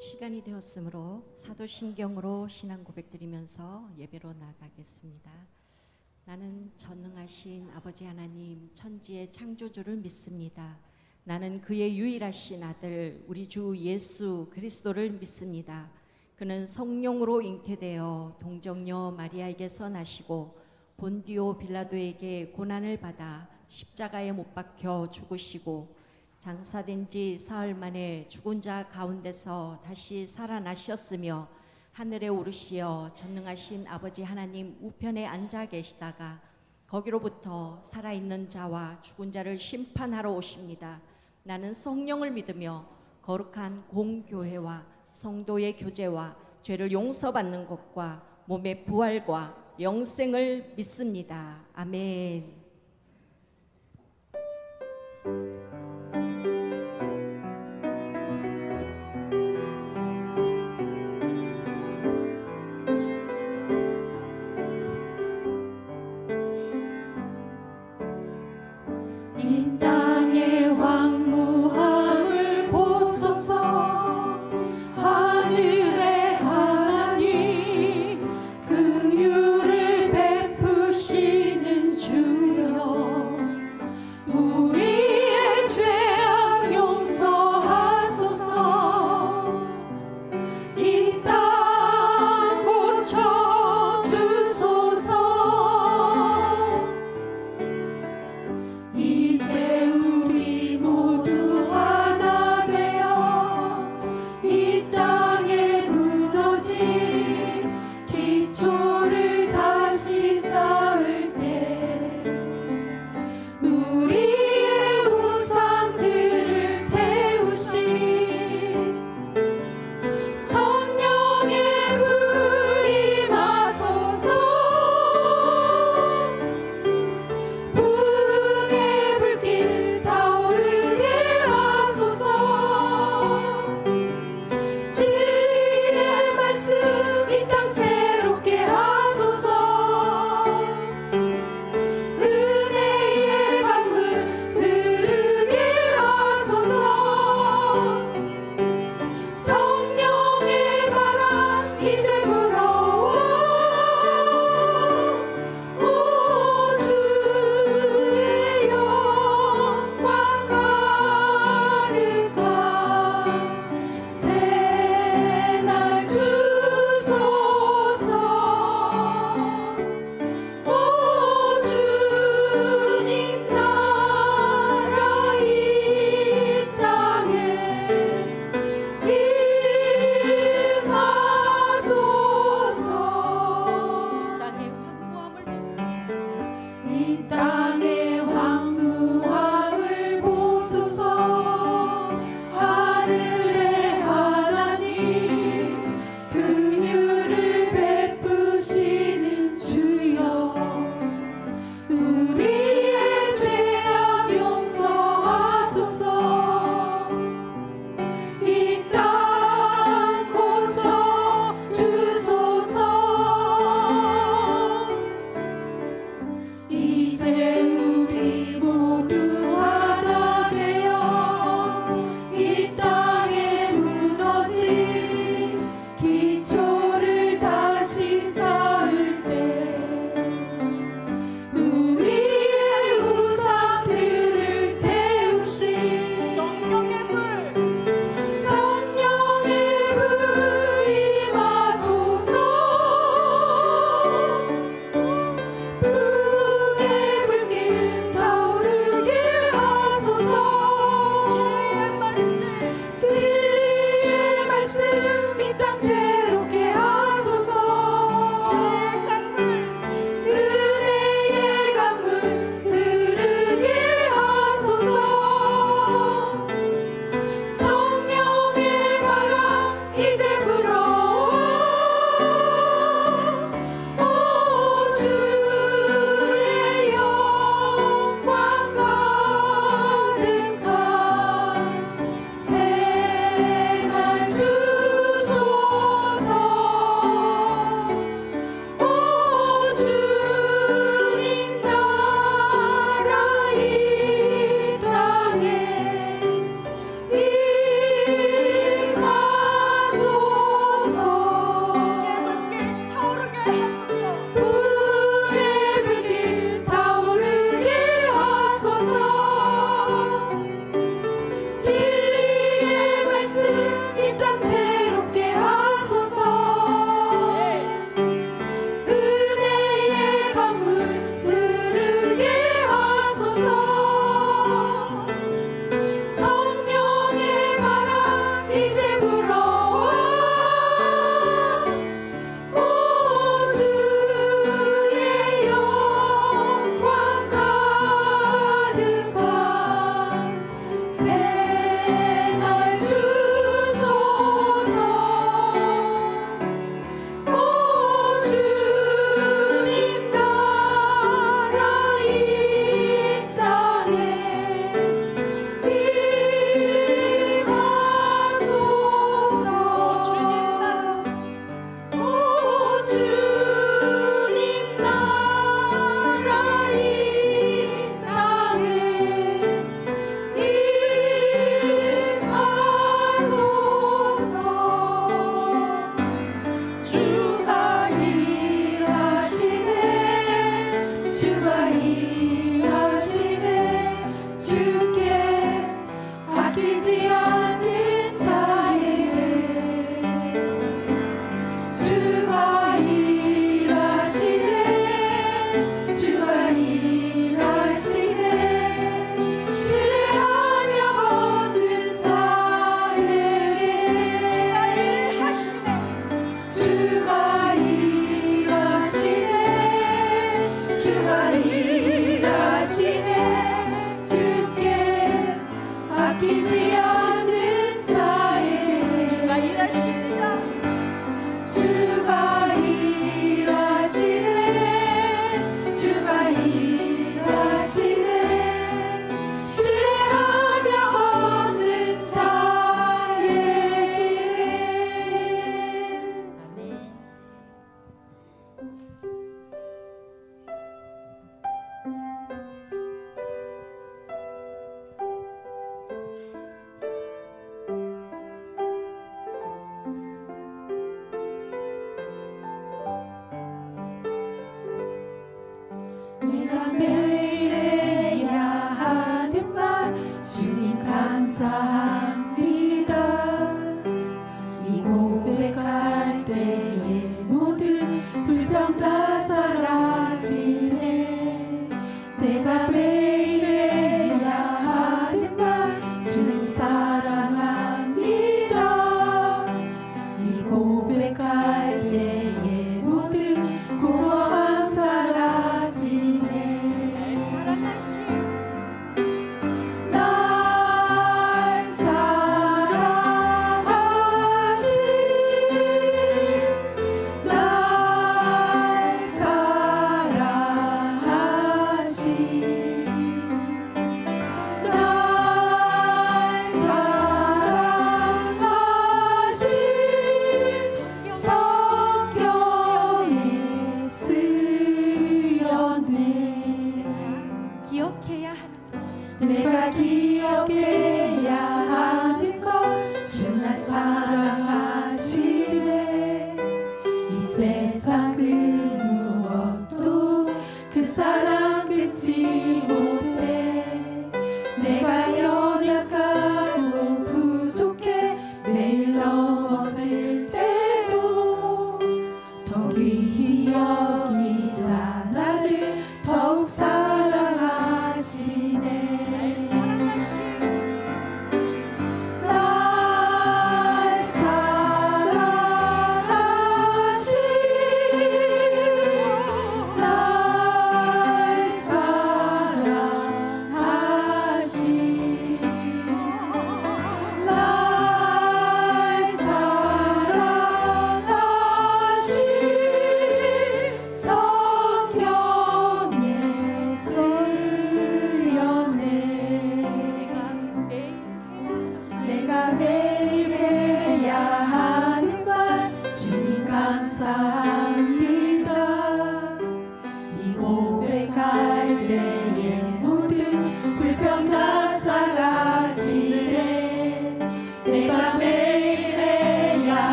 시간이 되었으므로 사도신경으로 신앙 고백드리면서 예배로 나가겠습니다. 나는 전능하신 아버지 하나님 천지의 창조주를 믿습니다. 나는 그의 유일하신 아들 우리 주 예수 그리스도를 믿습니다. 그는 성령으로 잉태되어 동정녀 마리아에게서 나시고 본디오 빌라도에게 고난을 받아 십자가에 못 박혀 죽으시고 장사된 지 사흘 만에 죽은 자 가운데서 다시 살아나셨으며 하늘에 오르시어 전능하신 아버지 하나님 우편에 앉아 계시다가 거기로부터 살아있는 자와 죽은 자를 심판하러 오십니다. 나는 성령을 믿으며 거룩한 공교회와 성도의 교제와 죄를 용서받는 것과 몸의 부활과 영생을 믿습니다. 아멘. 이 땅의 황무함을 보소서. 하늘의 하나님 긍휼을 베푸시는 주여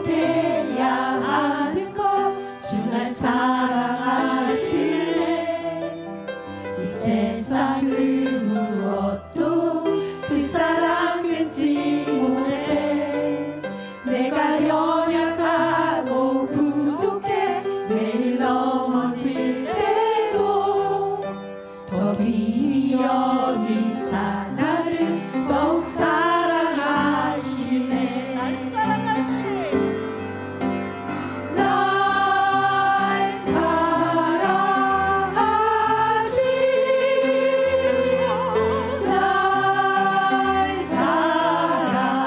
기억해야 하는 것 주 날 사랑하시네 이 세상 그 무엇도 그 사랑 끊지 못해 내가 연약하고 부족해 매일 넘어질 때도 더 귀히 여기사 나를 더욱 사랑하시네 날 사랑하시네 날 사랑하시네 날 사랑하시네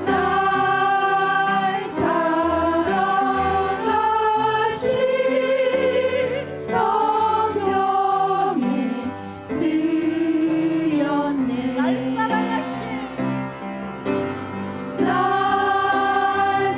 날 사랑하시네 성경에 쓰였네 날 사랑하시네 날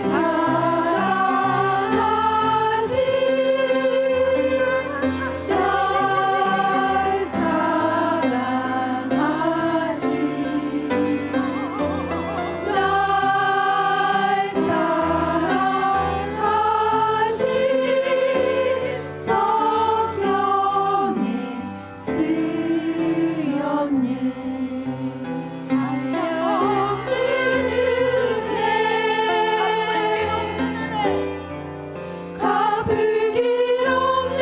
사랑하시네 성경에 쓰였네 갚을 길 없는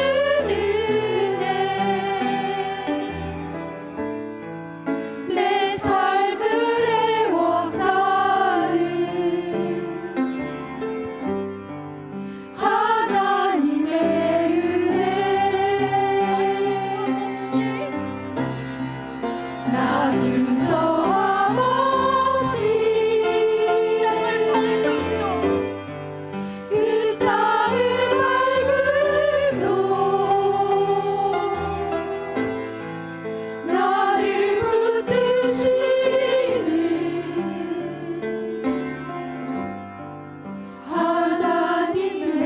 은혜 내 삶을 애워싸는 하나님의 은혜 나 주저함 없이 그 땅을 밟음도 나를 붙드시는 하나님의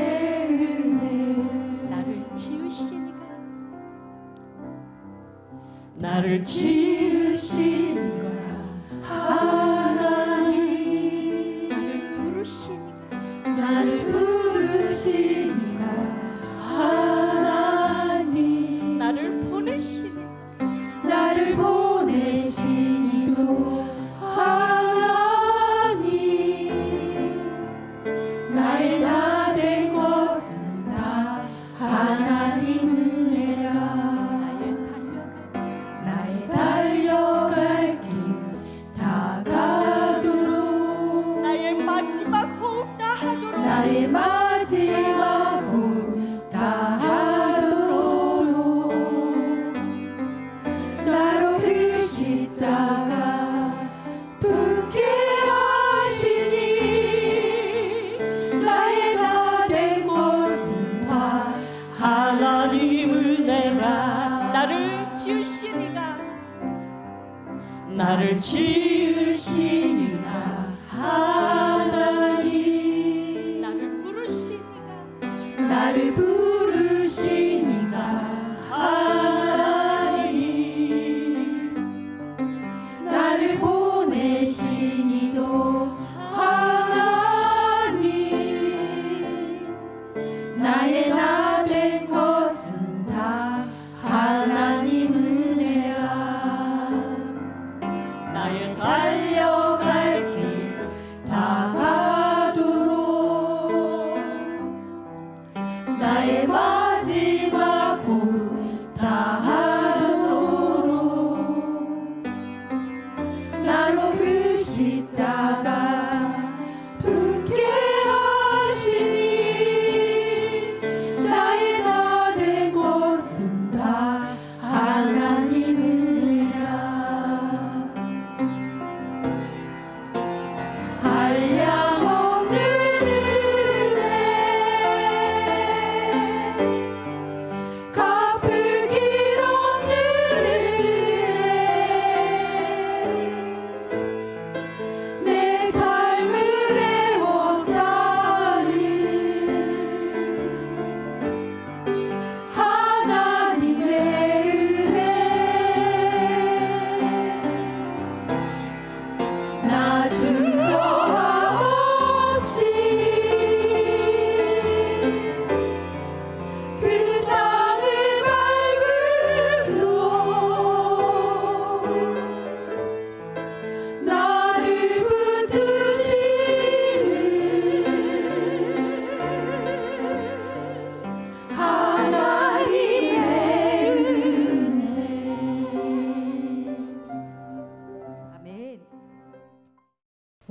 은혜 나를 지으시니가 나를 지으시는 거야 하나님 나를 부르시니가 나를 부르시니까 하나님 나를 보내시네 나를 보내시니도 하나님 나의 나 된 것은 다 하나님 은혜라 나의 달려갈 길 다가도록 나의 마지막 호흡 다하도록 나의 마지막 호흡 다하도록 나로 그 십자가 붙게 하시니 나의 다 된 것은 다 하나님 은혜라 나를 지으시니가 나를 지으시니가 하나님 나를 부르시니가 나를 부르시니가 하나님 나를 보내시니도 하나님 나의 나 된 것은 다 하나님 은혜라 나의 달려갈 길 다가도록 나의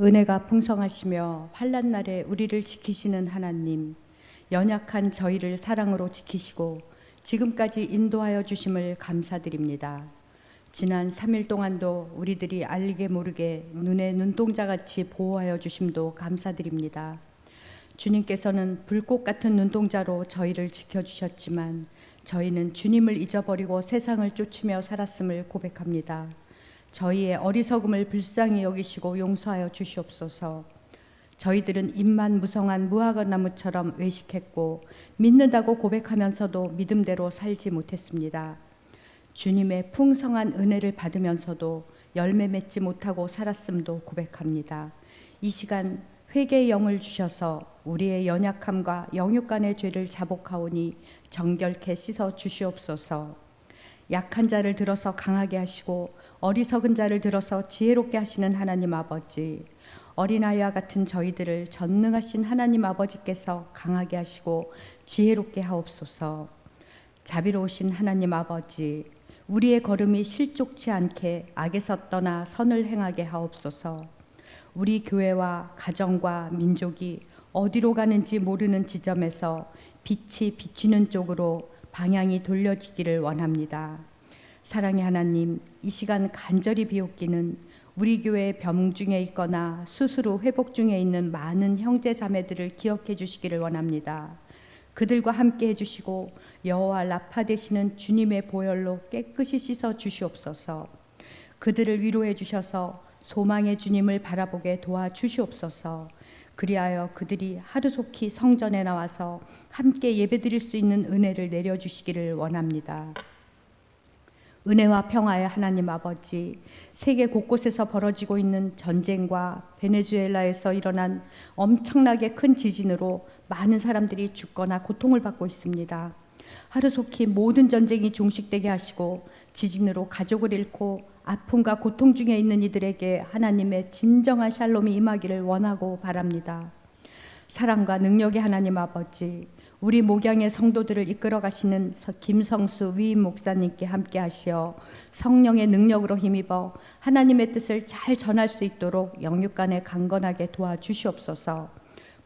은혜가 풍성하시며 환난 날에 우리를 지키시는 하나님, 연약한 저희를 사랑으로 지키시고 지금까지 인도하여 주심을 감사드립니다. 지난 3일 동안도 우리들이 알게 모르게 눈에 눈동자같이 보호하여 주심도 감사드립니다. 주님께서는 불꽃 같은 눈동자로 저희를 지켜주셨지만 저희는 주님을 잊어버리고 세상을 쫓으며 살았음을 고백합니다. 저희의 어리석음을 불쌍히 여기시고 용서하여 주시옵소서. 저희들은 입만 무성한 무화과나무처럼 외식했고 믿는다고 고백하면서도 믿음대로 살지 못했습니다. 주님의 풍성한 은혜를 받으면서도 열매 맺지 못하고 살았음도 고백합니다. 이 시간 회개의 영을 주셔서 우리의 연약함과 영육 간의 죄를 자복하오니 정결케 씻어 주시옵소서. 약한 자를 들어서 강하게 하시고 어리석은 자를 들어서 지혜롭게 하시는 하나님 아버지, 어린아이와 같은 저희들을 전능하신 하나님 아버지께서 강하게 하시고 지혜롭게 하옵소서. 자비로우신 하나님 아버지, 우리의 걸음이 실족치 않게 악에서 떠나 선을 행하게 하옵소서. 우리 교회와 가정과 민족이 어디로 가는지 모르는 지점에서 빛이 비추는 쪽으로 방향이 돌려지기를 원합니다. 사랑의 하나님, 이 시간 간절히 비옵기는 우리 교회 병중에 있거나 수술 후 회복 중에 있는 많은 형제 자매들을 기억해 주시기를 원합니다. 그들과 함께 해주시고 여호와 라파 되시는 주님의 보혈로 깨끗이 씻어 주시옵소서. 그들을 위로해 주셔서 소망의 주님을 바라보게 도와주시옵소서. 그리하여 그들이 하루속히 성전에 나와서 함께 예배드릴 수 있는 은혜를 내려주시기를 원합니다. 은혜와 평화의 하나님 아버지, 세계 곳곳에서 벌어지고 있는 전쟁과 베네수엘라에서 일어난 엄청나게 큰 지진으로 많은 사람들이 죽거나 고통을 받고 있습니다. 하루속히 모든 전쟁이 종식되게 하시고 지진으로 가족을 잃고 아픔과 고통 중에 있는 이들에게 하나님의 진정한 샬롬이 임하기를 원하고 바랍니다. 사랑과 능력의 하나님 아버지, 우리 목양의 성도들을 이끌어 가시는 김성수 위임 목사님께 함께 하시어 성령의 능력으로 힘입어 하나님의 뜻을 잘 전할 수 있도록 영육간에 강건하게 도와주시옵소서.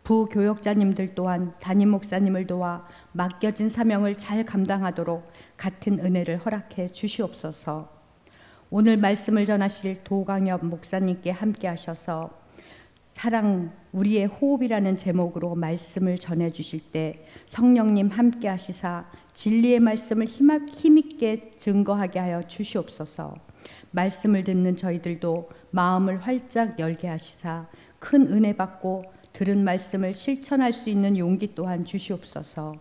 부교역자님들 또한 담임 목사님을 도와 맡겨진 사명을 잘 감당하도록 같은 은혜를 허락해 주시옵소서. 오늘 말씀을 전하실 도강엽 목사님께 함께 하셔서 사랑 우리의 호흡이라는 제목으로 말씀을 전해 주실 때 성령님 함께 하시사 진리의 말씀을 힘있게 증거하게 하여 주시옵소서. 말씀을 듣는 저희들도 마음을 활짝 열게 하시사 큰 은혜 받고 들은 말씀을 실천할 수 있는 용기 또한 주시옵소서.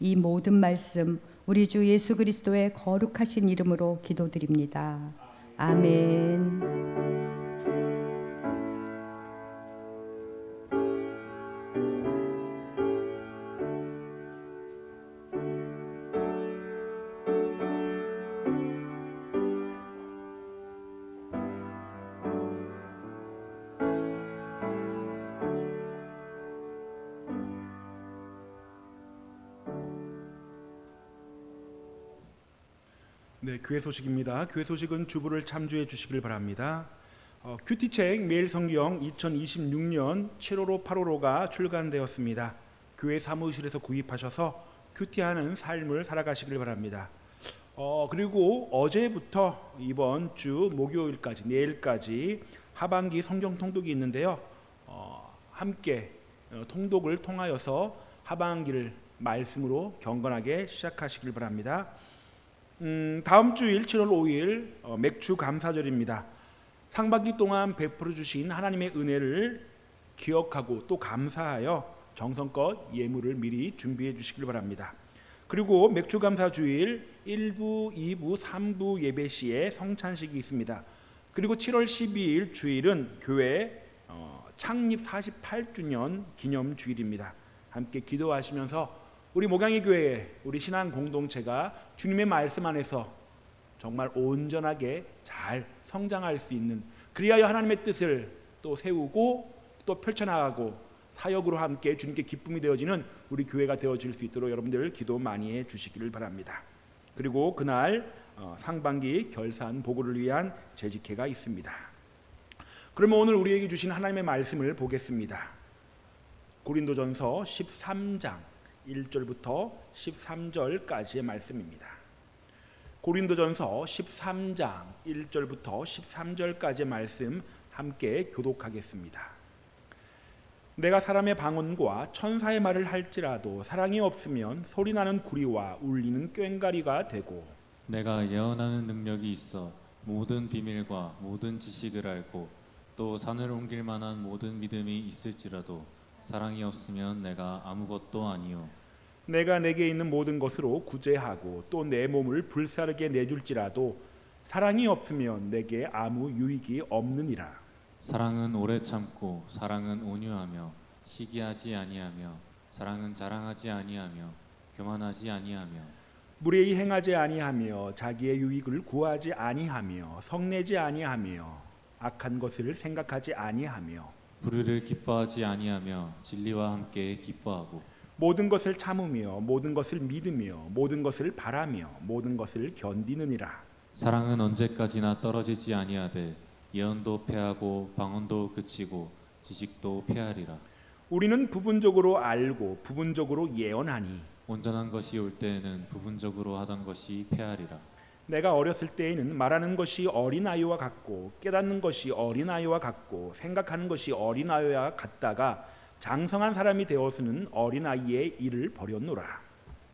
이 모든 말씀 우리 주 예수 그리스도의 거룩하신 이름으로 기도드립니다. 아멘. 네, 교회 소식입니다. 교회 소식은 주부를 참조해 주시길 바랍니다. 큐티책 매일 성경 2026년 7월호 8월호가 출간되었습니다. 교회 사무실에서 구입하셔서 큐티하는 삶을 살아가시길 바랍니다. 그리고 어제부터 이번 주 목요일까지 내일까지 하반기 성경 통독이 있는데요. 함께 통독을 통하여서 하반기를 말씀으로 경건하게 시작하시길 바랍니다. 다음 주일 7월 5일 맥주 감사절입니다. 상반기 동안 베풀어 주신 하나님의 은혜를 기억하고 또 감사하여 정성껏 예물을 미리 준비해 주시길 바랍니다. 그리고 맥주 감사 주일 1부, 2부, 3부 예배 시에 성찬식이 있습니다. 그리고 7월 12일 주일은 교회 창립 48주년 기념 주일입니다. 함께 기도하시면서 우리 목양의 교회, 우리 신앙 공동체가 주님의 말씀 안에서 정말 온전하게 잘 성장할 수 있는, 그리하여 하나님의 뜻을 또 세우고 또 펼쳐나가고 사역으로 함께 주님께 기쁨이 되어지는 우리 교회가 되어질 수 있도록 여러분들 기도 많이 해주시기를 바랍니다. 그리고 그날 상반기 결산 보고를 위한 재직회가 있습니다. 그러면 오늘 우리에게 주신 하나님의 말씀을 보겠습니다. 고린도전서 13장 1절부터 13절까지의 말씀입니다. 고린도전서 13장 1절부터 13절까지의 말씀 함께 교독하겠습니다. 내가 사람의 방언과 천사의 말을 할지라도 사랑이 없으면 소리나는 구리와 울리는 꽹과리가 되고, 내가 예언하는 능력이 있어 모든 비밀과 모든 지식을 알고 또 산을 옮길 만한 모든 믿음이 있을지라도 사랑이 없으면 내가 아무것도 아니요. 내가 내게 있는 모든 것으로 구제하고 또 내 몸을 불사르게 내줄지라도 사랑이 없으면 내게 아무 유익이 없느니라. 사랑은 오래 참고 사랑은 온유하며 시기하지 아니하며 사랑은 자랑하지 아니하며 교만하지 아니하며 무례히 행하지 아니하며 자기의 유익을 구하지 아니하며 성내지 아니하며 악한 것을 생각하지 아니하며 불의를 기뻐하지 아니하며 진리와 함께 기뻐하고 모든 것을 참으며 모든 것을 믿으며 모든 것을 바라며 모든 것을 견디느니라. 사랑은 언제까지나 떨어지지 아니하되 예언도 패하고 방언도 그치고 지식도 패하리라. 우리는 부분적으로 알고 부분적으로 예언하니 온전한 것이 올 때에는 부분적으로 하던 것이 패하리라. 내가 어렸을 때에는 말하는 것이 어린아이와 같고 깨닫는 것이 어린아이와 같고 생각하는 것이 어린아이와 같다가 장성한 사람이 되어서는 어린아이의 일을 버렸노라.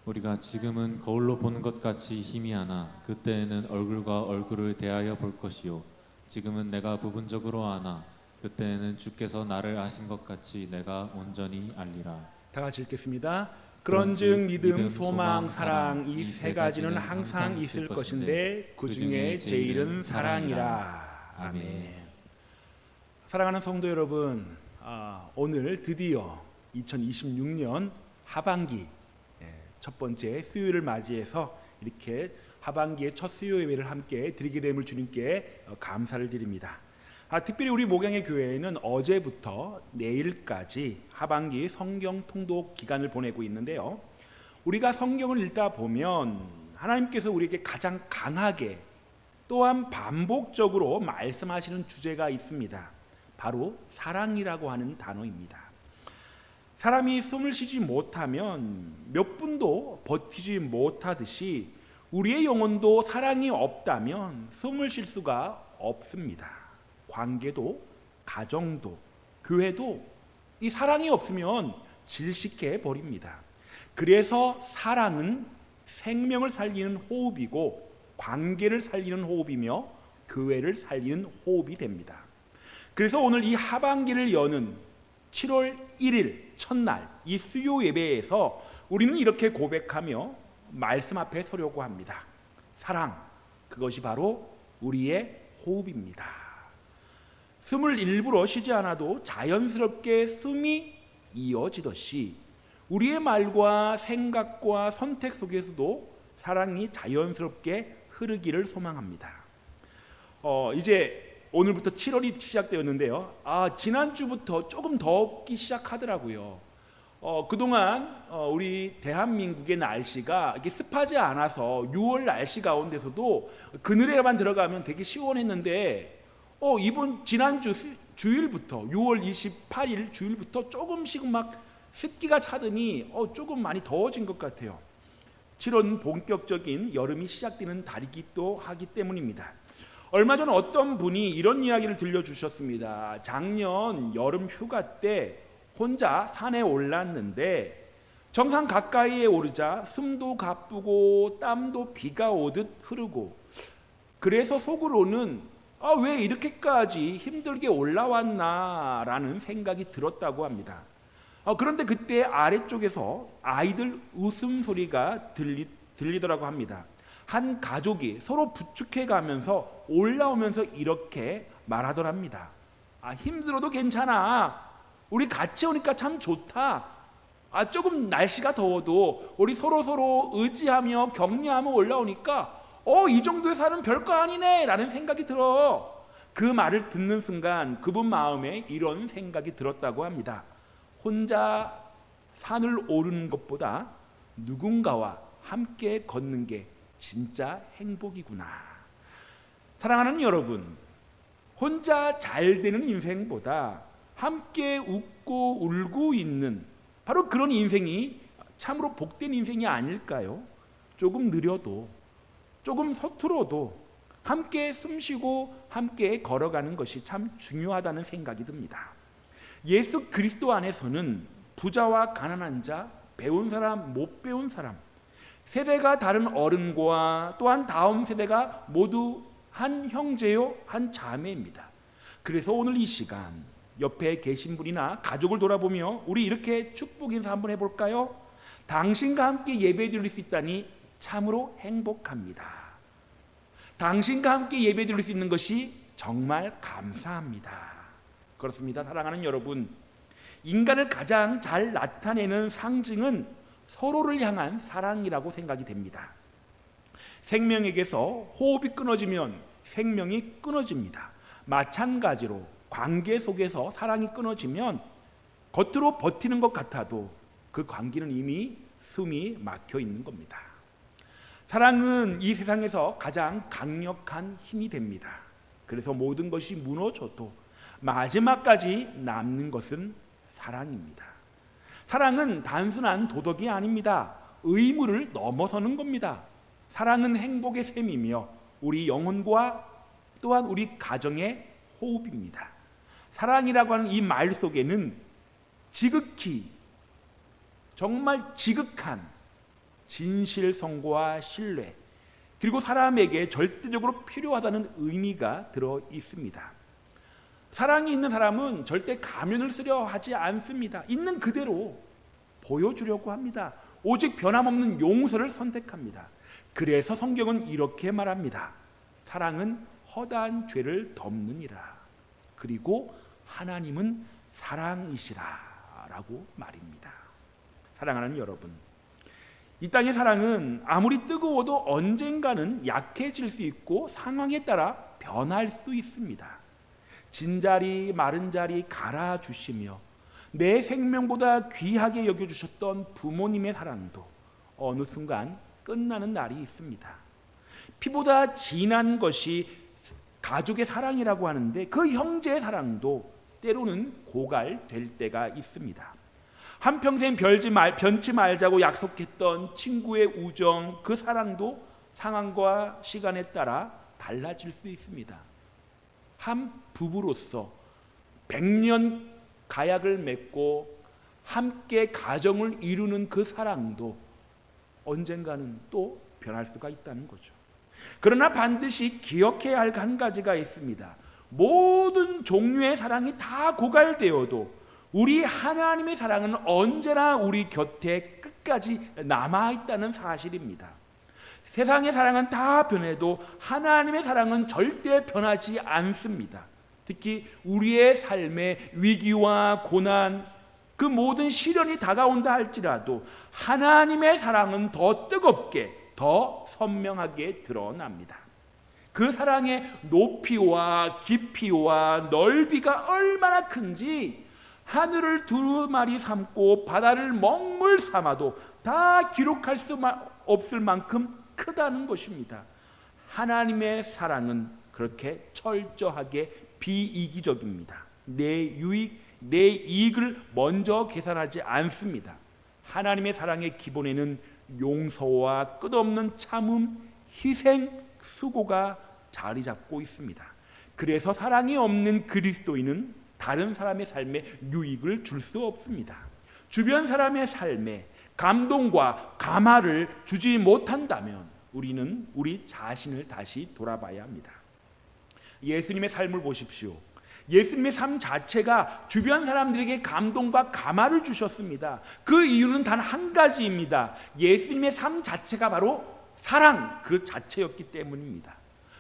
우리가 지금은 거울로 보는 것 같이 희미하나 그때에는 얼굴과 얼굴을 대하여 볼 것이요 지금은 내가 부분적으로 아나 그때에는 주께서 나를 아신 것 같이 내가 온전히 알리라. 다 같이 읽겠습니다. 그런즉 믿음, 소망, 사랑 이 세 가지는 항상 있을 것인데 그 중에 제일은 사랑이라. 아멘. 사랑하는 성도 여러분, 오늘 드디어 2026년 하반기 첫 번째 수요일을 맞이해서 이렇게 하반기의 첫 수요 예배를 함께 드리게 됨을 주님께 감사를 드립니다. 특별히 우리 목양의 교회에는 어제부터 내일까지 하반기 성경 통독 기간을 보내고 있는데요. 우리가 성경을 읽다 보면 하나님께서 우리에게 가장 강하게 또한 반복적으로 말씀하시는 주제가 있습니다. 바로 사랑이라고 하는 단어입니다. 사람이 숨을 쉬지 못하면 몇 분도 버티지 못하듯이 우리의 영혼도 사랑이 없다면 숨을 쉴 수가 없습니다. 관계도, 가정도, 교회도 이 사랑이 없으면 질식해 버립니다. 그래서 사랑은 생명을 살리는 호흡이고 관계를 살리는 호흡이며 교회를 살리는 호흡이 됩니다. 그래서 오늘 이 하반기를 여는 7월 1일 첫날 이 수요 예배에서 우리는 이렇게 고백하며 말씀 앞에 서려고 합니다. 사랑, 그것이 바로 우리의 호흡입니다. 숨을 일부러 쉬지 않아도 자연스럽게 숨이 이어지듯이 우리의 말과 생각과 선택 속에서도 사랑이 자연스럽게 흐르기를 소망합니다. 이제 오늘부터 7월이 시작되었는데요. 지난주부터 조금 덥기 시작하더라고요. 그동안 우리 대한민국의 날씨가 이렇게 습하지 않아서 6월 날씨 가운데서도 그늘에만 들어가면 되게 시원했는데 이번 지난주 주일부터 6월 28일 주일부터 조금씩 막 습기가 차더니 조금 많이 더워진 것 같아요. 7월은 본격적인 여름이 시작되는 달이기도 하기 때문입니다. 얼마 전 어떤 분이 이런 이야기를 들려주셨습니다. 작년 여름 휴가 때 혼자 산에 올랐는데 정상 가까이에 오르자 숨도 가쁘고 땀도 비가 오듯 흐르고 그래서 속으로는 왜 이렇게까지 힘들게 올라왔나라는 생각이 들었다고 합니다. 그런데 그때 아래쪽에서 아이들 웃음소리가 들리더라고 합니다. 한 가족이 서로 부축해가면서 올라오면서 이렇게 말하더랍니다. 힘들어도 괜찮아. 우리 같이 오니까 참 좋다. 조금 날씨가 더워도 우리 서로 의지하며 격려하며 올라오니까 이 정도의 산은 별거 아니네 라는 생각이 들어. 그 말을 듣는 순간 그분 마음에 이런 생각이 들었다고 합니다. 혼자 산을 오르는 것보다 누군가와 함께 걷는 게 진짜 행복이구나. 사랑하는 여러분, 혼자 잘 되는 인생보다 함께 웃고 울고 있는 바로 그런 인생이 참으로 복된 인생이 아닐까요? 조금 느려도, 조금 서툴어도 함께 숨쉬고 함께 걸어가는 것이 참 중요하다는 생각이 듭니다. 예수 그리스도 안에서는 부자와 가난한 자, 배운 사람, 못 배운 사람, 세대가 다른 어른과 또한 다음 세대가 모두 한 형제요, 한 자매입니다. 그래서 오늘 이 시간 옆에 계신 분이나 가족을 돌아보며 우리 이렇게 축복 인사 한번 해볼까요? 당신과 함께 예배 드릴 수 있다니 참으로 행복합니다. 당신과 함께 예배 드릴 수 있는 것이 정말 감사합니다. 그렇습니다. 사랑하는 여러분, 인간을 가장 잘 나타내는 상징은 서로를 향한 사랑이라고 생각이 됩니다. 생명에게서 호흡이 끊어지면 생명이 끊어집니다. 마찬가지로 관계 속에서 사랑이 끊어지면 겉으로 버티는 것 같아도 그 관계는 이미 숨이 막혀 있는 겁니다. 사랑은 이 세상에서 가장 강력한 힘이 됩니다. 그래서 모든 것이 무너져도 마지막까지 남는 것은 사랑입니다. 사랑은 단순한 도덕이 아닙니다. 의무를 넘어서는 겁니다. 사랑은 행복의 셈이며 우리 영혼과 또한 우리 가정의 호흡입니다. 사랑이라고 하는 이 말 속에는 지극히 정말 지극한 진실성과 신뢰 그리고 사람에게 절대적으로 필요하다는 의미가 들어 있습니다. 사랑이 있는 사람은 절대 가면을 쓰려 하지 않습니다. 있는 그대로 보여주려고 합니다. 오직 변함없는 용서를 선택합니다. 그래서 성경은 이렇게 말합니다. 사랑은 허다한 죄를 덮느니라. 그리고 하나님은 사랑이시라 라고 말입니다. 사랑하는 여러분, 이 땅의 사랑은 아무리 뜨거워도 언젠가는 약해질 수 있고 상황에 따라 변할 수 있습니다. 진자리 마른 자리 갈아주시며 내 생명보다 귀하게 여겨주셨던 부모님의 사랑도 어느 순간 끝나는 날이 있습니다. 피보다 진한 것이 가족의 사랑이라고 하는데 그 형제의 사랑도 때로는 고갈될 때가 있습니다. 한평생 변치 말자고 약속했던 친구의 우정, 그 사랑도 상황과 시간에 따라 달라질 수 있습니다. 한 부부로서 100년 가약을 맺고 함께 가정을 이루는 그 사랑도 언젠가는 또 변할 수가 있다는 거죠. 그러나 반드시 기억해야 할 한 가지가 있습니다. 모든 종류의 사랑이 다 고갈되어도 우리 하나님의 사랑은 언제나 우리 곁에 끝까지 남아있다는 사실입니다. 세상의 사랑은 다 변해도 하나님의 사랑은 절대 변하지 않습니다. 특히 우리의 삶의 위기와 고난, 그 모든 시련이 다가온다 할지라도 하나님의 사랑은 더 뜨겁게, 더 선명하게 드러납니다. 그 사랑의 높이와 깊이와 넓이가 얼마나 큰지 하늘을 두루마리 삼고 바다를 먹물 삼아도 다 기록할 수 없을 만큼 크다는 것입니다. 하나님의 사랑은 그렇게 철저하게 비이기적입니다. 내 유익, 내 이익을 먼저 계산하지 않습니다. 하나님의 사랑의 기본에는 용서와 끝없는 참음, 희생, 수고가 자리 잡고 있습니다. 그래서 사랑이 없는 그리스도인은 다른 사람의 삶에 유익을 줄 수 없습니다. 주변 사람의 삶에 감동과 감화를 주지 못한다면 우리는 우리 자신을 다시 돌아봐야 합니다. 예수님의 삶을 보십시오. 예수님의 삶 자체가 주변 사람들에게 감동과 감화를 주셨습니다. 그 이유는 단 한 가지입니다. 예수님의 삶 자체가 바로 사랑 그 자체였기 때문입니다.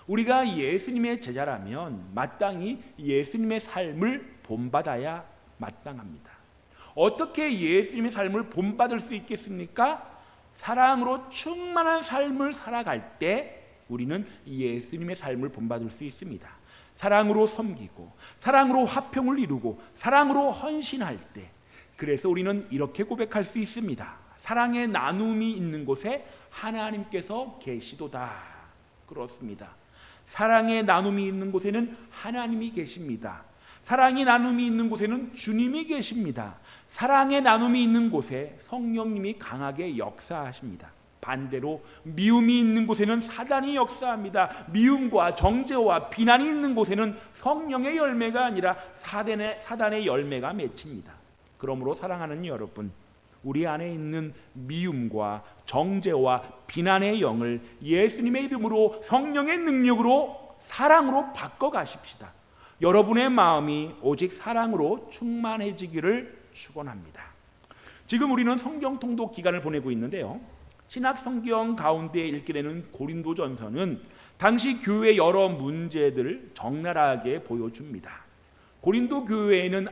우리가 예수님의 제자라면 마땅히 예수님의 삶을 본받아야 마땅합니다. 어떻게 예수님의 삶을 본받을 수 있겠습니까? 사랑으로 충만한 삶을 살아갈 때 우리는 예수님의 삶을 본받을 수 있습니다. 사랑으로 섬기고 사랑으로 화평을 이루고 사랑으로 헌신할 때, 그래서 우리는 이렇게 고백할 수 있습니다. 사랑의 나눔이 있는 곳에 하나님께서 계시도다. 그렇습니다. 사랑의 나눔이 있는 곳에는 하나님이 계십니다. 사랑의 나눔이 있는 곳에는 주님이 계십니다. 사랑의 나눔이 있는 곳에 성령님이 강하게 역사하십니다. 반대로 미움이 있는 곳에는 사단이 역사합니다. 미움과 정죄와 비난이 있는 곳에는 성령의 열매가 아니라 사단의 열매가 맺힙니다. 그러므로 사랑하는 여러분, 우리 안에 있는 미움과 정죄와 비난의 영을 예수님의 이름으로 성령의 능력으로 사랑으로 바꿔가십시다. 여러분의 마음이 오직 사랑으로 충만해지기를 축원합니다. 지금 우리는 성경 통독 기간을 보내고 있는데요, 신약 성경 가운데 읽게 되는 고린도전서는 당시 교회의 여러 문제들을 적나라하게 보여줍니다. 고린도 교회에는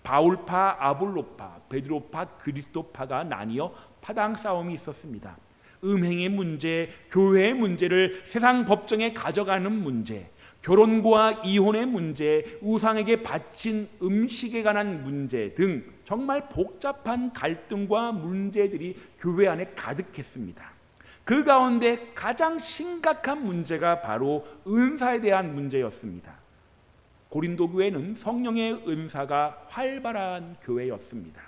바울파, 아볼로파, 베드로파, 그리스도파가 나뉘어 파당 싸움이 있었습니다. 음행의 문제, 교회의 문제를 세상 법정에 가져가는 문제, 결혼과 이혼의 문제, 우상에게 바친 음식에 관한 문제 등 정말 복잡한 갈등과 문제들이 교회 안에 가득했습니다. 그 가운데 가장 심각한 문제가 바로 은사에 대한 문제였습니다. 고린도 교회는 성령의 은사가 활발한 교회였습니다.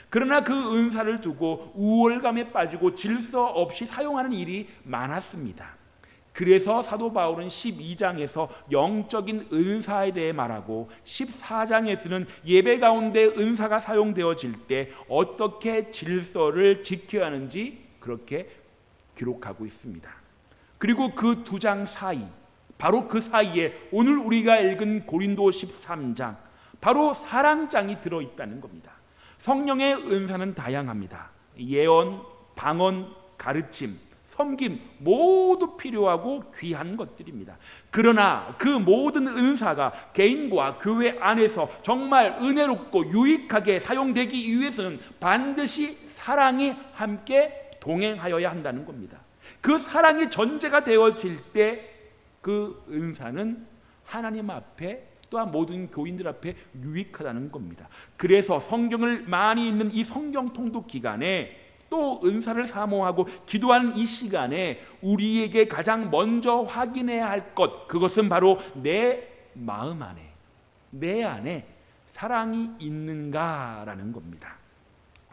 그러나 그 은사를 두고 우월감에 빠지고 질서 없이 사용하는 일이 많았습니다. 그래서 사도 바울은 12장에서 영적인 은사에 대해 말하고 14장에서는 예배 가운데 은사가 사용되어질 때 어떻게 질서를 지켜야 하는지 그렇게 기록하고 있습니다. 그리고 그 두 장 사이, 바로 그 사이에 오늘 우리가 읽은 고린도 13장, 바로 사랑장이 들어있다는 겁니다. 성령의 은사는 다양합니다. 예언, 방언, 가르침, 섬김 모두 필요하고 귀한 것들입니다. 그러나 그 모든 은사가 개인과 교회 안에서 정말 은혜롭고 유익하게 사용되기 위해서는 반드시 사랑이 함께 동행하여야 한다는 겁니다. 그 사랑이 전제가 되어질 때 그 은사는 하나님 앞에 또한 모든 교인들 앞에 유익하다는 겁니다. 그래서 성경을 많이 읽는 이 성경 통독 기간에 또 은사를 사모하고 기도하는 이 시간에 우리에게 가장 먼저 확인해야 할 것, 그것은 바로 내 마음 안에, 내 안에 사랑이 있는가라는 겁니다.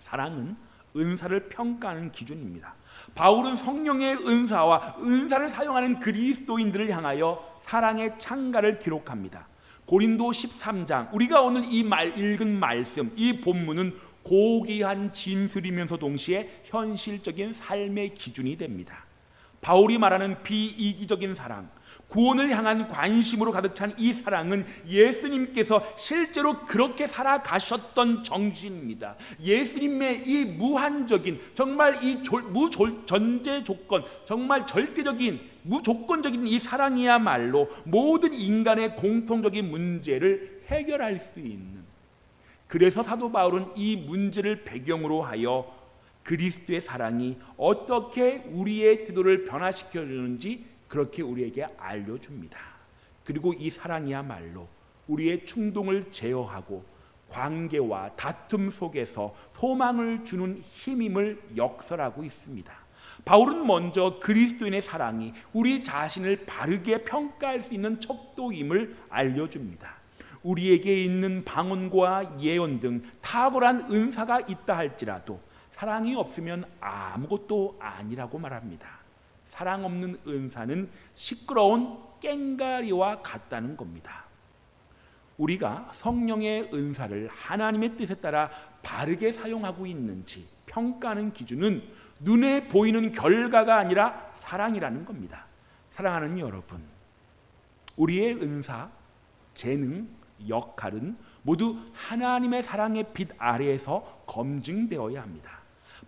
사랑은 은사를 평가하는 기준입니다. 바울은 성령의 은사와 은사를 사용하는 그리스도인들을 향하여 사랑의 찬가를 기록합니다. 고린도 13장, 우리가 오늘 읽은 말씀, 이 본문은 고귀한 진술이면서 동시에 현실적인 삶의 기준이 됩니다. 바울이 말하는 비이기적인 사랑, 구원을 향한 관심으로 가득 찬 이 사랑은 예수님께서 실제로 그렇게 살아가셨던 정신입니다. 예수님의 이 무한적인, 정말 이 전제 조건, 정말 절대적인 무조건적인 이 사랑이야말로 모든 인간의 공통적인 문제를 해결할 수 있는, 그래서 사도 바울은 이 문제를 배경으로 하여 그리스도의 사랑이 어떻게 우리의 태도를 변화시켜 주는지 그렇게 우리에게 알려줍니다. 그리고 이 사랑이야말로 우리의 충동을 제어하고 관계와 다툼 속에서 소망을 주는 힘임을 역설하고 있습니다. 바울은 먼저 그리스도인의 사랑이 우리 자신을 바르게 평가할 수 있는 척도임을 알려줍니다. 우리에게 있는 방언과 예언 등 탁월한 은사가 있다 할지라도 사랑이 없으면 아무것도 아니라고 말합니다. 사랑 없는 은사는 시끄러운 꽹가리와 같다는 겁니다. 우리가 성령의 은사를 하나님의 뜻에 따라 바르게 사용하고 있는지 평가하는 기준은 눈에 보이는 결과가 아니라 사랑이라는 겁니다. 사랑하는 여러분, 우리의 은사, 재능, 역할은 모두 하나님의 사랑의 빛 아래에서 검증되어야 합니다.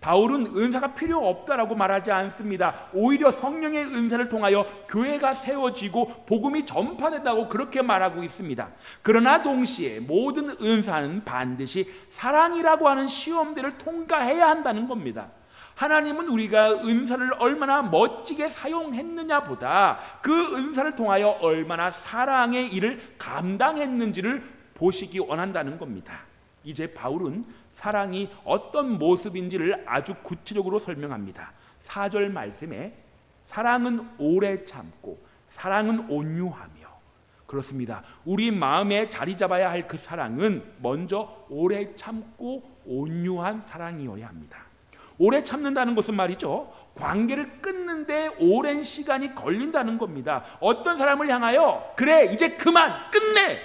바울은 은사가 필요 없다라고 말하지 않습니다. 오히려 성령의 은사를 통하여 교회가 세워지고 복음이 전파된다고 그렇게 말하고 있습니다. 그러나 동시에 모든 은사는 반드시 사랑이라고 하는 시험대를 통과해야 한다는 겁니다. 하나님은 우리가 은사를 얼마나 멋지게 사용했느냐보다 그 은사를 통하여 얼마나 사랑의 일을 감당했는지를 보시기 원한다는 겁니다. 이제 바울은 사랑이 어떤 모습인지를 아주 구체적으로 설명합니다. 4절 말씀에 사랑은 오래 참고 사랑은 온유하며. 그렇습니다. 우리 마음에 자리 잡아야 할 그 사랑은 먼저 오래 참고 온유한 사랑이어야 합니다. 오래 참는다는 것은 말이죠, 관계를 끊는데 오랜 시간이 걸린다는 겁니다. 어떤 사람을 향하여 그래 이제 그만 끝내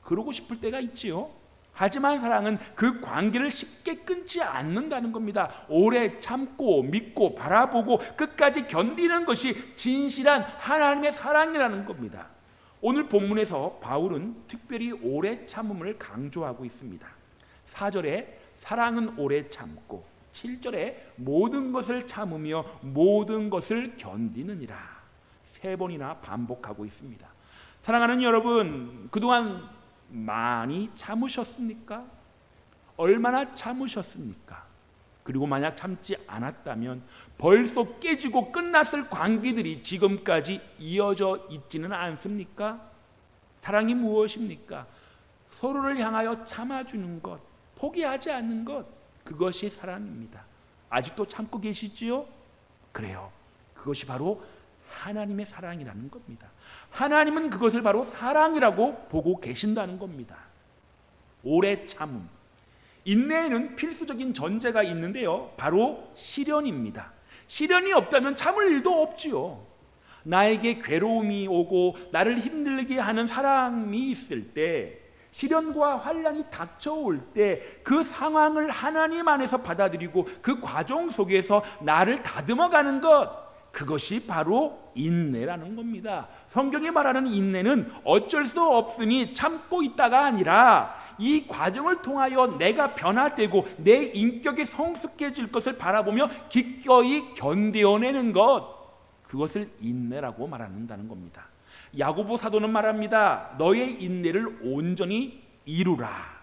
그러고 싶을 때가 있지요. 하지만 사랑은 그 관계를 쉽게 끊지 않는다는 겁니다. 오래 참고 믿고 바라보고 끝까지 견디는 것이 진실한 하나님의 사랑이라는 겁니다. 오늘 본문에서 바울은 특별히 오래 참음을 강조하고 있습니다. 4절에 사랑은 오래 참고, 7절에 모든 것을 참으며 모든 것을 견디느니라 3번이나 반복하고 있습니다. 사랑하는 여러분, 그동안 많이 참으셨습니까? 얼마나 참으셨습니까? 그리고 만약 참지 않았다면 벌써 깨지고 끝났을 관계들이 지금까지 이어져 있지는 않습니까? 사랑이 무엇입니까? 서로를 향하여 참아주는 것, 포기하지 않는 것, 그것이 사랑입니다. 아직도 참고 계시지요? 그래요. 그것이 바로 하나님의 사랑이라는 겁니다. 하나님은 그것을 바로 사랑이라고 보고 계신다는 겁니다. 오래 참음. 인내에는 필수적인 전제가 있는데요, 바로 시련입니다. 시련이 없다면 참을 일도 없지요. 나에게 괴로움이 오고 나를 힘들게 하는 사람이 있을 때, 시련과 환난이 닥쳐올 때 그 상황을 하나님 안에서 받아들이고 그 과정 속에서 나를 다듬어가는 것, 그것이 바로 인내라는 겁니다. 성경이 말하는 인내는 어쩔 수 없으니 참고 있다가 아니라 이 과정을 통하여 내가 변화되고 내 인격이 성숙해질 것을 바라보며 기꺼이 견뎌내는 것, 그것을 인내라고 말한다는 겁니다. 야고보 사도는 말합니다. 너의 인내를 온전히 이루라.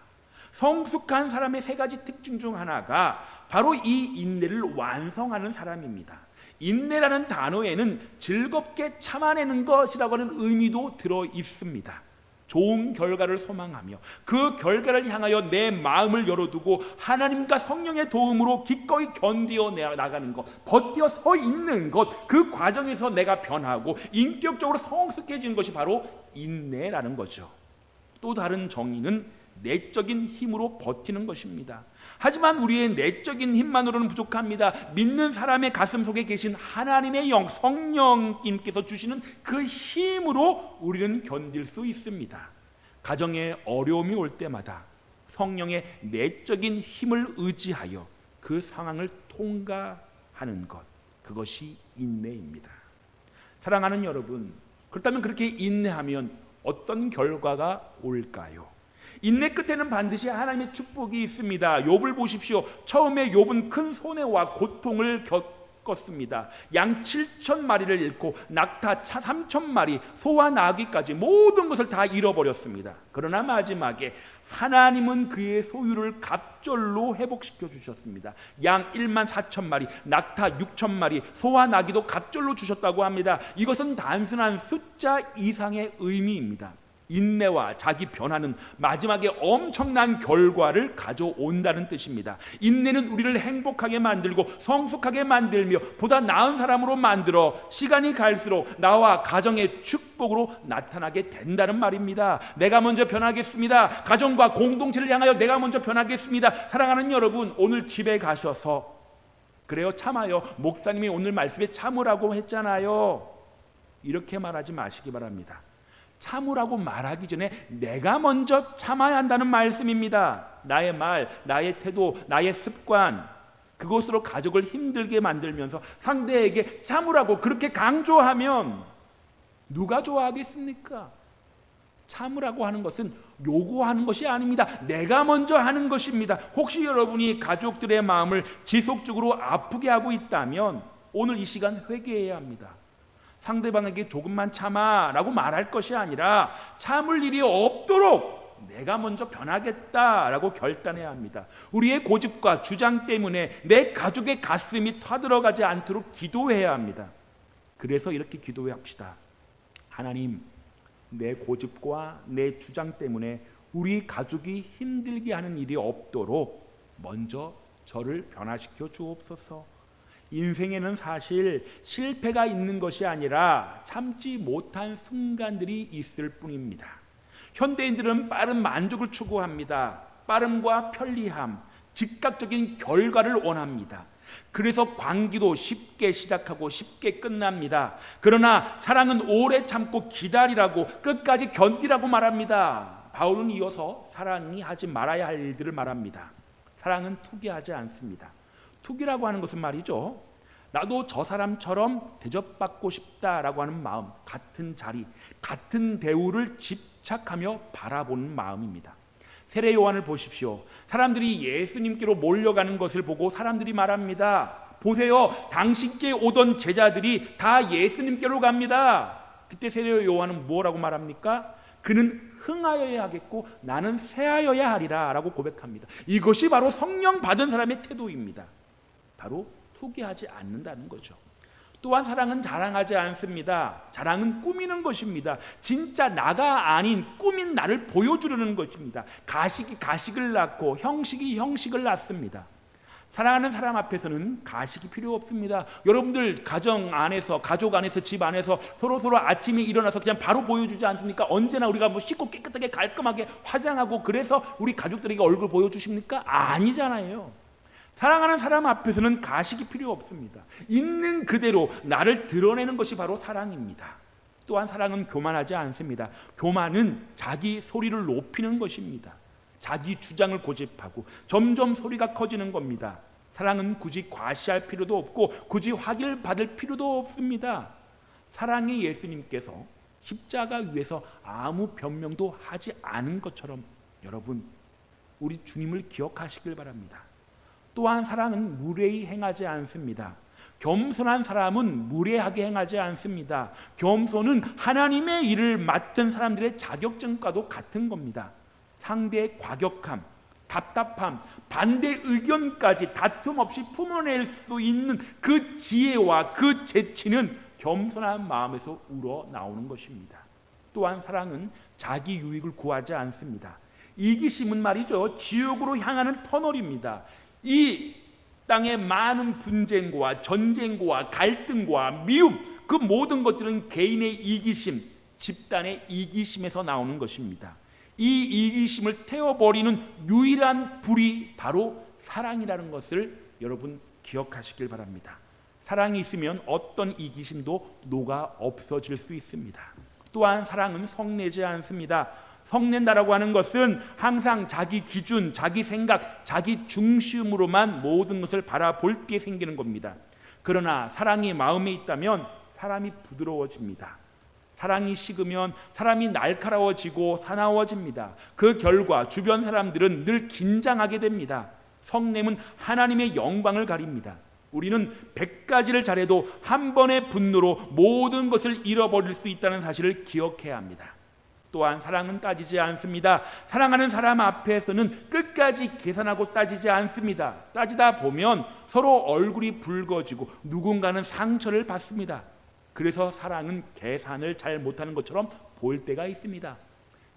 성숙한 사람의 3가지 특징 중 하나가 바로 이 인내를 완성하는 사람입니다. 인내라는 단어에는 즐겁게 참아내는 것이라고 하는 의미도 들어 있습니다. 좋은 결과를 소망하며 그 결과를 향하여 내 마음을 열어두고 하나님과 성령의 도움으로 기꺼이 견디어 나가는 것, 버티어 서 있는 것, 그 과정에서 내가 변하고 인격적으로 성숙해지는 것이 바로 인내라는 거죠. 또 다른 정의는 내적인 힘으로 버티는 것입니다. 하지만 우리의 내적인 힘만으로는 부족합니다. 믿는 사람의 가슴 속에 계신 하나님의 영, 성령님께서 주시는 그 힘으로 우리는 견딜 수 있습니다. 가정에 어려움이 올 때마다 성령의 내적인 힘을 의지하여 그 상황을 통과하는 것, 그것이 인내입니다. 사랑하는 여러분, 그렇다면 그렇게 인내하면 어떤 결과가 올까요? 인내 끝에는 반드시 하나님의 축복이 있습니다. 욥을 보십시오. 처음에 욥은 큰 손해와 고통을 겪었습니다. 양 7,000마리를 잃고 낙타 3,000마리, 소와 나귀까지 모든 것을 다 잃어버렸습니다. 그러나 마지막에 하나님은 그의 소유를 갑절로 회복시켜 주셨습니다. 양 14,000마리, 낙타 6,000마리, 소와 나귀도 갑절로 주셨다고 합니다. 이것은 단순한 숫자 이상의 의미입니다. 인내와 자기 변화는 마지막에 엄청난 결과를 가져온다는 뜻입니다. 인내는 우리를 행복하게 만들고 성숙하게 만들며 보다 나은 사람으로 만들어 시간이 갈수록 나와 가정의 축복으로 나타나게 된다는 말입니다. 내가 먼저 변하겠습니다. 가정과 공동체를 향하여 내가 먼저 변하겠습니다. 사랑하는 여러분, 오늘 집에 가셔서 그래요, 참아요. 목사님이 오늘 말씀에 참으라고 했잖아요. 이렇게 말하지 마시기 바랍니다. 참으라고 말하기 전에 내가 먼저 참아야 한다는 말씀입니다. 나의 말, 나의 태도, 나의 습관, 그것으로 가족을 힘들게 만들면서 상대에게 참으라고 그렇게 강조하면 누가 좋아하겠습니까? 참으라고 하는 것은 요구하는 것이 아닙니다. 내가 먼저 하는 것입니다. 혹시 여러분이 가족들의 마음을 지속적으로 아프게 하고 있다면 오늘 이 시간 회개해야 합니다. 상대방에게 조금만 참아 라고 말할 것이 아니라 참을 일이 없도록 내가 먼저 변하겠다라고 결단해야 합니다. 우리의 고집과 주장 때문에 내 가족의 가슴이 타들어가지 않도록 기도해야 합니다. 그래서 이렇게 기도합시다. 하나님, 내 고집과 내 주장 때문에 우리 가족이 힘들게 하는 일이 없도록 먼저 저를 변화시켜 주옵소서. 인생에는 사실 실패가 있는 것이 아니라 참지 못한 순간들이 있을 뿐입니다. 현대인들은 빠른 만족을 추구합니다. 빠름과 편리함, 즉각적인 결과를 원합니다. 그래서 관계도 쉽게 시작하고 쉽게 끝납니다. 그러나 사랑은 오래 참고 기다리라고, 끝까지 견디라고 말합니다. 바울은 이어서 사랑이 하지 말아야 할 일들을 말합니다. 사랑은 투기하지 않습니다. 투기라고 하는 것은 말이죠, 나도 저 사람처럼 대접받고 싶다라고 하는 마음, 같은 자리, 같은 대우를 집착하며 바라보는 마음입니다. 세례 요한을 보십시오. 사람들이 예수님께로 몰려가는 것을 보고 사람들이 말합니다. 보세요, 당신께 오던 제자들이 다 예수님께로 갑니다. 그때 세례 요한은 뭐라고 말합니까? 그는 흥하여야 하겠고 나는 쇠하여야 하리라 라고 고백합니다. 이것이 바로 성령 받은 사람의 태도입니다. 바로 투기하지 않는다는 거죠. 또한 사랑은 자랑하지 않습니다. 자랑은 꾸미는 것입니다. 진짜 나가 아닌 꾸민 나를 보여주려는 것입니다. 가식이 가식을 낳고 형식이 형식을 낳습니다. 사랑하는 사람 앞에서는 가식이 필요 없습니다. 여러분들 가정 안에서, 가족 안에서, 집 안에서 서로 아침에 일어나서 그냥 바로 보여주지 않습니까? 언제나 우리가 뭐 씻고 깨끗하게 깔끔하게 화장하고 그래서 우리 가족들에게 얼굴 보여주십니까? 아니잖아요. 사랑하는 사람 앞에서는 가식이 필요 없습니다. 있는 그대로 나를 드러내는 것이 바로 사랑입니다. 또한 사랑은 교만하지 않습니다. 교만은 자기 소리를 높이는 것입니다. 자기 주장을 고집하고 점점 소리가 커지는 겁니다. 사랑은 굳이 과시할 필요도 없고 굳이 확인을 받을 필요도 없습니다. 사랑의 예수님께서 십자가 위에서 아무 변명도 하지 않은 것처럼 여러분, 우리 주님을 기억하시길 바랍니다. 또한 사랑은 무례히 행하지 않습니다. 겸손한 사람은 무례하게 행하지 않습니다. 겸손은 하나님의 일을 맡은 사람들의 자격증과도 같은 겁니다. 상대의 과격함, 답답함, 반대 의견까지 다툼 없이 품어낼 수 있는 그 지혜와 그 재치는 겸손한 마음에서 우러나오는 것입니다. 또한 사랑은 자기 유익을 구하지 않습니다. 이기심은 말이죠, 지옥으로 향하는 터널입니다. 이 땅의 많은 분쟁과 전쟁과 갈등과 미움, 그 모든 것들은 개인의 이기심, 집단의 이기심에서 나오는 것입니다. 이 이기심을 태워버리는 유일한 불이 바로 사랑이라는 것을 여러분 기억하시길 바랍니다. 사랑이 있으면 어떤 이기심도 녹아 없어질 수 있습니다. 또한 사랑은 성내지 않습니다. 성낸다라고 하는 것은 항상 자기 기준, 자기 생각, 자기 중심으로만 모든 것을 바라볼 때 생기는 겁니다. 그러나 사랑이 마음에 있다면 사람이 부드러워집니다. 사랑이 식으면 사람이 날카로워지고 사나워집니다. 그 결과 주변 사람들은 늘 긴장하게 됩니다. 성냄은 하나님의 영광을 가립니다. 우리는 100가지를 잘해도 한 번의 분노로 모든 것을 잃어버릴 수 있다는 사실을 기억해야 합니다. 또한 사랑은 따지지 않습니다. 사랑하는 사람 앞에서는 끝까지 계산하고 따지지 않습니다. 따지다 보면 서로 얼굴이 붉어지고 누군가는 상처를 받습니다. 그래서 사랑은 계산을 잘 못하는 것처럼 보일 때가 있습니다.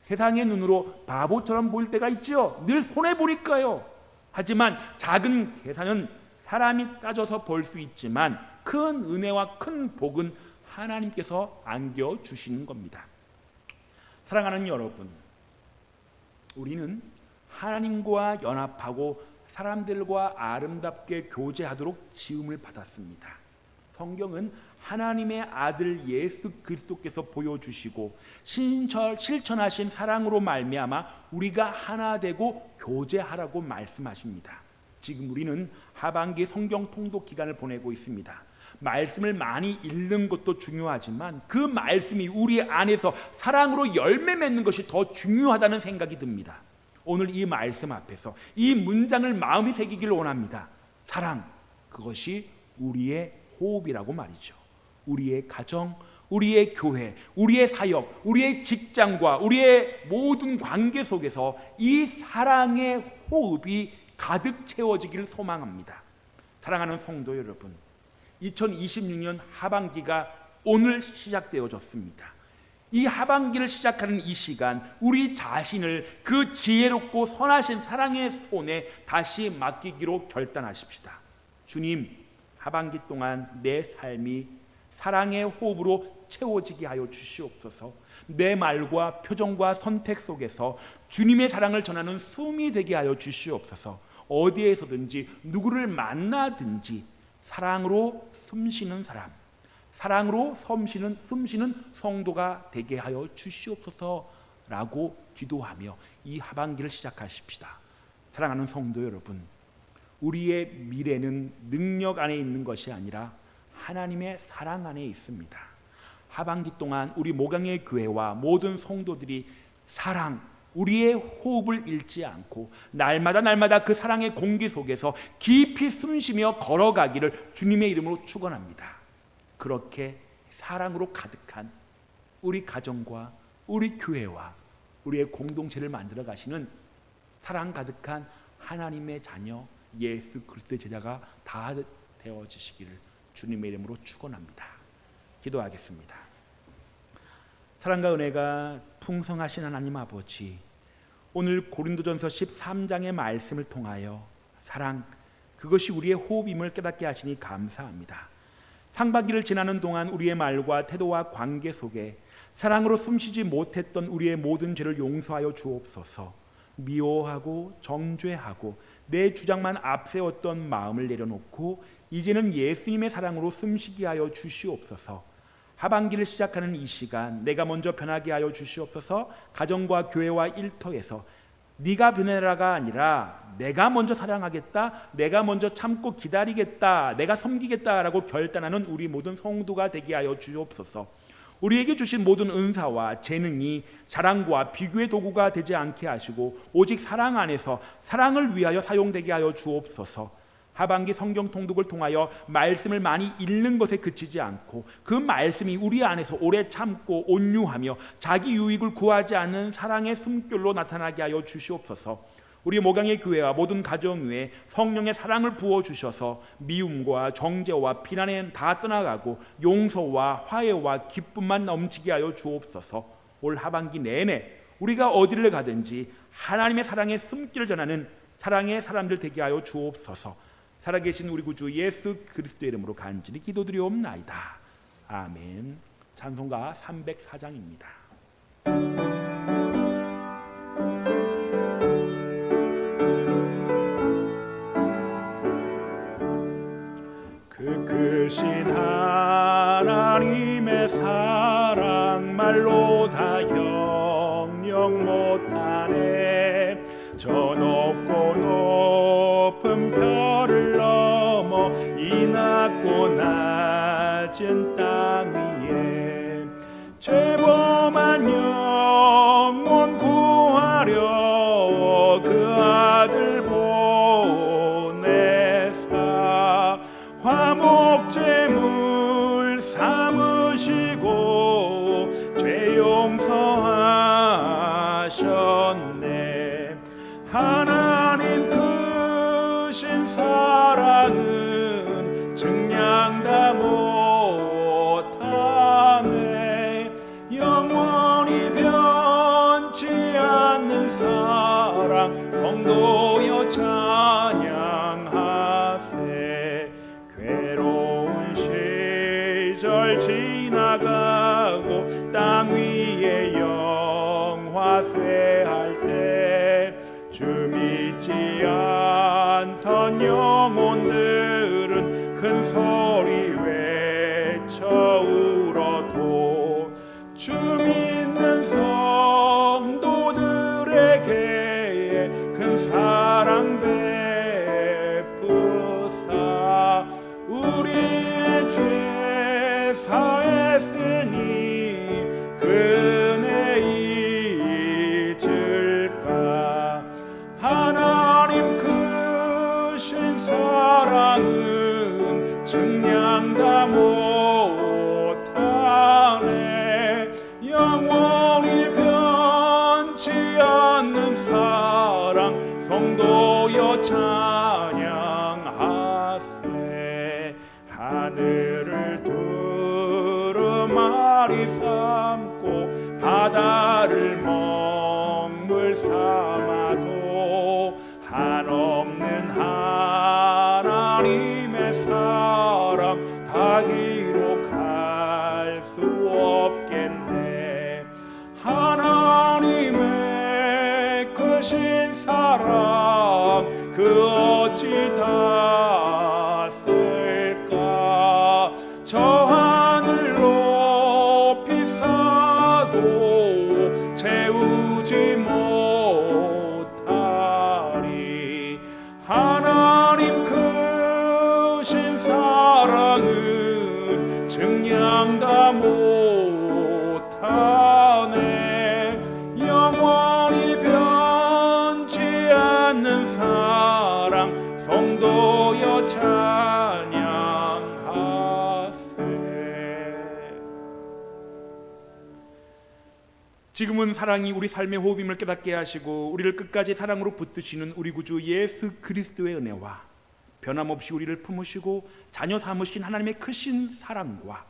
세상의 눈으로 바보처럼 보일 때가 있죠. 늘 손해보니까요. 하지만 작은 계산은 사람이 따져서 볼 수 있지만 큰 은혜와 큰 복은 하나님께서 안겨주시는 겁니다. 사랑하는 여러분, 우리는 하나님과 연합하고 사람들과 아름답게 교제하도록 지음을 받았습니다. 성경은 하나님의 아들 예수 그리스도께서 보여주시고 실천하신 사랑으로 말미암아 우리가 하나 되고 교제하라고 말씀하십니다. 지금 우리는 하반기 성경 통독 기간을 보내고 있습니다. 말씀을 많이 읽는 것도 중요하지만 그 말씀이 우리 안에서 사랑으로 열매 맺는 것이 더 중요하다는 생각이 듭니다. 오늘 이 말씀 앞에서 이 문장을 마음이 새기기를 원합니다. 사랑, 그것이 우리의 호흡이라고 말이죠. 우리의 가정, 우리의 교회, 우리의 사역, 우리의 직장과 우리의 모든 관계 속에서 이 사랑의 호흡이 가득 채워지기를 소망합니다. 사랑하는 성도 여러분, 2026년 하반기가 오늘 시작되어졌습니다. 이 하반기를 시작하는 이 시간, 우리 자신을 그 지혜롭고 선하신 사랑의 손에 다시 맡기기로 결단하십시다. 주님, 하반기 동안 내 삶이 사랑의 호흡으로 채워지게 하여 주시옵소서. 내 말과 표정과 선택 속에서 주님의 사랑을 전하는 숨이 되게 하여 주시옵소서. 어디에서든지 누구를 만나든지 사랑으로 숨쉬는 사람, 사랑으로 숨쉬는 성도가 되게 하여 주시옵소서라고 기도하며 이 하반기를 시작하십시다. 사랑하는 성도 여러분, 우리의 미래는 능력 안에 있는 것이 아니라 하나님의 사랑 안에 있습니다. 하반기 동안 우리 목양의 교회와 모든 성도들이 사랑, 우리의 호흡을 잃지 않고 날마다 그 사랑의 공기 속에서 깊이 숨쉬며 걸어가기를 주님의 이름으로 축원합니다. 그렇게 사랑으로 가득한 우리 가정과 우리 교회와 우리의 공동체를 만들어 가시는 사랑 가득한 하나님의 자녀 예수 그리스도의 제자가 다 되어지시기를 주님의 이름으로 축원합니다. 기도하겠습니다. 사랑과 은혜가 풍성하신 하나님 아버지, 오늘 고린도전서 13장의 말씀을 통하여 사랑, 그것이 우리의 호흡임을 깨닫게 하시니 감사합니다. 상반기를 지나는 동안 우리의 말과 태도와 관계 속에 사랑으로 숨쉬지 못했던 우리의 모든 죄를 용서하여 주옵소서. 미워하고 정죄하고 내 주장만 앞세웠던 마음을 내려놓고 이제는 예수님의 사랑으로 숨쉬게 하여 주시옵소서. 하반기를 시작하는 이 시간 내가 먼저 변하게 하여 주시옵소서. 가정과 교회와 일터에서 네가 변해라가 아니라 내가 먼저 사랑하겠다, 내가 먼저 참고 기다리겠다, 내가 섬기겠다라고 결단하는 우리 모든 성도가 되게 하여 주옵소서. 우리에게 주신 모든 은사와 재능이 자랑과 비교의 도구가 되지 않게 하시고 오직 사랑 안에서 사랑을 위하여 사용되게 하여 주옵소서. 하반기 성경 통독을 통하여 말씀을 많이 읽는 것에 그치지 않고 그 말씀이 우리 안에서 오래 참고 온유하며 자기 유익을 구하지 않는 사랑의 숨결로 나타나게 하여 주시옵소서. 우리 목양의 교회와 모든 가정 위에 성령의 사랑을 부어주셔서 미움과 정죄와 비난에 다 떠나가고 용서와 화해와 기쁨만 넘치게 하여 주옵소서. 올 하반기 내내 우리가 어디를 가든지 하나님의 사랑의 숨길을 전하는 사랑의 사람들 되게 하여 주옵소서. 살아계신 우리 구주 예수 그리스도의 이름으로 간절히 기도드리옵나이다. 아멘. 찬송가 304장입니다. 그 크신 하나님의 사랑 말로 다 영영 못하네. 저 높고 높은 별을 넘어 이 낮고 낮은 땅 위에 죄범한 영혼 구하려 그 아들 보내사 화목제물 삼으시고 죄 용서하셨네. 하나님 크신 사랑은 증량 다 못하네. 영원히 변치 않는 사랑 성도여 찬양하세. 괴로운 시절 지나가고 땅 위에 영화쇠할 때 주 믿지 않던 영혼들은 큰 소리 외쳐 울어도 주 믿는 성도들에게 큰 사랑 베푸사 우리의 죄 사했으니 그네 잊을까. 하나님 크신 사랑은 증량 다 못하네. 영원히 변치 않는 사랑 성도여 찬양하세. 하늘을 두루마리 삼고 바다를 먹물 삼아도 한없는 하나님의 사랑 그 어찌 닿았을까. 저 하늘 높이 쌓아도 채우지 못하리. 하나님 크신 사랑은 증량 다 못하네. 영원히 변치 않는 사랑 성도여 찬양하세. 지금은 사랑이 우리 삶의 호흡임을 깨닫게 하시고 우리를 끝까지 사랑으로 붙드시는 우리 구주 예수 그리스도의 은혜와 변함없이 우리를 품으시고 자녀 삼으신 하나님의 크신 사랑과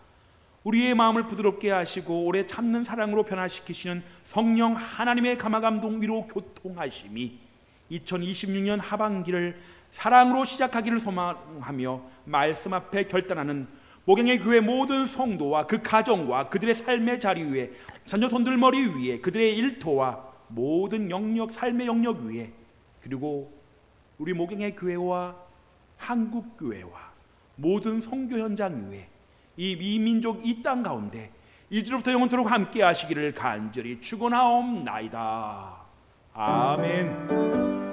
우리의 마음을 부드럽게 하시고 오래 참는 사랑으로 변화시키시는 성령 하나님의 감화감동 위로 교통하심이 2026년 하반기를 사랑으로 시작하기를 소망하며 말씀 앞에 결단하는 목양의 교회 모든 성도와 그 가정과 그들의 삶의 자리 위에, 자녀 손들머리 위에, 그들의 일터와 모든 영역, 삶의 영역 위에, 그리고 우리 목양의 교회와 한국 교회와 모든 선교 현장 위에, 이 민족 이 땅 가운데 이제부터 영원토록 함께 하시기를 간절히 축원하옵나이다. 아멘.